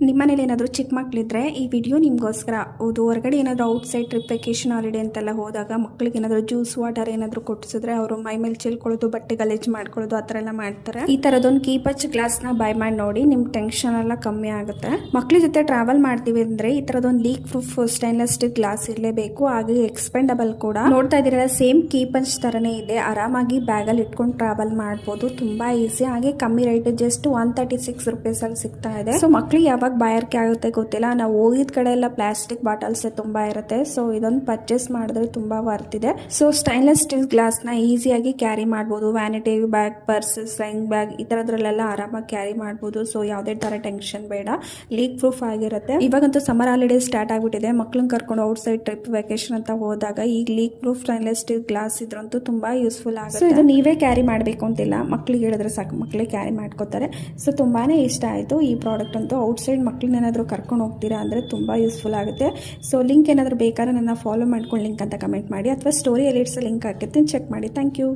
ನಿಮ್ಮನೇಲಿ ಏನಾದರೂ ಚಿಕ್ಕ ಮಕ್ಕಳಿದ್ರೆ ಈ ವಿಡಿಯೋ ನಿಮಗೋಸ್ಕರ. ಹೌದು, ಹೊರಗಡೆ ಏನಾದರೂ ಔಟ್ಸೈಡ್ ಟ್ರಿಪ್, ವೆಕೇಷನ್, ಹಾಲಿಡೇ ಅಂತೆಲ್ಲ ಹೋದಾಗ ಮಕ್ಕಳಿಗೆ ಏನಾದರೂ ಜ್ಯೂಸ್ ವಾಟರ್ ಏನಾದರೂ ಕೊಡಿಸಿದ್ರೆ ಅವರು ಮೈ ಮೇಲೆ ಚೆಲ್ಕೊಳ್ಳೋದು, ಬಟ್ಟೆ ಗಲೀಜು ಮಾಡ್ಕೊಳ್ಳೋದು, ಆ ಥರ ಎಲ್ಲ ಮಾಡ್ತಾರೆ. ಈ ಥರದೊಂದು ಕೀಪಚ್ ಗ್ಲಾಸ್ನ ಬೈ ಮಾಡಿ ನೋಡಿ, ನಿಮ್ಮ ಟೆನ್ಷನ್ ಎಲ್ಲ ಕಮ್ಮಿ ಆಗುತ್ತೆ. ಮಕ್ಕಳ ಜೊತೆ ಟ್ರಾವೆಲ್ ಮಾಡ್ತೀವಿ ಅಂದರೆ ಈ ಥರದೊಂದು leak proof stainless steel glass ಇರಲೇಬೇಕು. ಹಾಗೆ ಎಕ್ಸ್ಪೆಂಡಬಲ್ ಕೂಡ. ನೋಡ್ತಾ ಇದ್ದೀರಲ್ಲ, ಸೇಮ್ ಕೀಪಚ್ ಥರನೇ ಇದೆ. ಆರಾಮಾಗಿ ಬ್ಯಾಗಲ್ಲಿ ಇಟ್ಕೊಂಡು ಟ್ರಾವೆಲ್ ಮಾಡ್ಬೋದು, ತುಂಬಾ ಈಸಿ. ಹಾಗೆ ಕಮ್ಮಿ ರೇಟ್, ಜಸ್ಟ್ 136 ರೂಪೀಸಲ್ಲಿ ಸಿಗ್ತಾ ಇದೆ. ಸೊ ಮಕ್ಕಳಿಗೆ ಯಾವಾಗ ಬಾಯಾರಿಕೆ ಆಗುತ್ತೆ ಗೊತ್ತಿಲ್ಲ. ನಾವು ಹೋಗಿದ ಕಡೆ ಎಲ್ಲ ಪ್ಲಾಸ್ಟಿಕ್ ಬಾಟಲ್ಸ್ ತುಂಬಾ ಇರುತ್ತೆ. ಸೊ ಇದೊಂದು ಪರ್ಚೇಸ್ ಮಾಡಿದ್ರೆ ತುಂಬಾ ವರ್ತ್ ಇದೆ. ಸೊ ಸ್ಟೈನ್ಲೆಸ್ ಸ್ಟೀಲ್ ಗ್ಲಾಸ್ ನ ಈಸಿಯಾಗಿ ಕ್ಯಾರಿ ಮಾಡಬಹುದು. ವ್ಯಾನಿಟಿ ಬ್ಯಾಗ್, ಪರ್ಸ್, ಸ್ಲೈಂಗ್ ಬ್ಯಾಗ್ ಈ ತರದ್ರಲ್ಲೆಲ್ಲ ಆರಾಮಾಗಿ ಕ್ಯಾರಿ ಮಾಡಬಹುದು. ಸೊ ಯಾವುದೇ ತರ ಟೆನ್ಷನ್ ಬೇಡ, ಲೀಕ್ ಪ್ರೂಫ್ ಆಗಿರುತ್ತೆ. ಇವಾಗಂತೂ ಸಮ್ಮರ್ ಹಾಲಿಡೇ ಸ್ಟಾರ್ಟ್ ಆಗ್ಬಿಟ್ಟಿದೆ. ಮಕ್ಕಳನ್ನ ಕರ್ಕೊಂಡು ಔಟ್ ಸೈಡ್ ಟ್ರಿಪ್, ವೆಕೇಶನ್ ಅಂತ ಹೋದಾಗ ಈಗ leak proof stainless steel glass ಇದ್ರಂತೂ ತುಂಬಾ ಯೂಸ್ಫುಲ್ ಆಗುತ್ತೆ. ಇದು ನೀವೇ ಕ್ಯಾರಿ ಮಾಡಬೇಕು ಅಂತಿಲ್ಲ, ಮಕ್ಕಳಿಗೆ ಹೇಳಿದ್ರೆ ಸಾಕು, ಮಕ್ಕಳಿಗೆ ಕ್ಯಾರಿ ಮಾಡ್ಕೋತಾರೆ. ಸೊ ತುಂಬಾನೇ ಇಷ್ಟ ಆಯಿತು ಈ ಪ್ರಾಡಕ್ಟ್ ಅಂತೂ. ಔಟ್ಸೈಡ್ ಮಕ್ಕಳನ್ನ ಏನಾದರೂ ಕರ್ಕೊಂಡು ಹೋಗ್ತೀರಾ ಅಂದರೆ ತುಂಬ ಯೂಸ್ಫುಲ್ ಆಗುತ್ತೆ. ಸೊ ಲಿಂಕ್ ಏನಾದರೂ ಬೇಕಾದ್ರೆ ನನ್ನ ಫಾಲೋ ಮಾಡ್ಕೊಂಡು ಲಿಂಕ್ ಅಂತ ಕಮೆಂಟ್ ಮಾಡಿ, ಅಥವಾ ಸ್ಟೋರಿ ಎಲಿಟ್ಸ್ ಲಿಂಕ್ ಹಾಕಿರ್ತೀನಿ, ಚೆಕ್ ಮಾಡಿ. Thank you.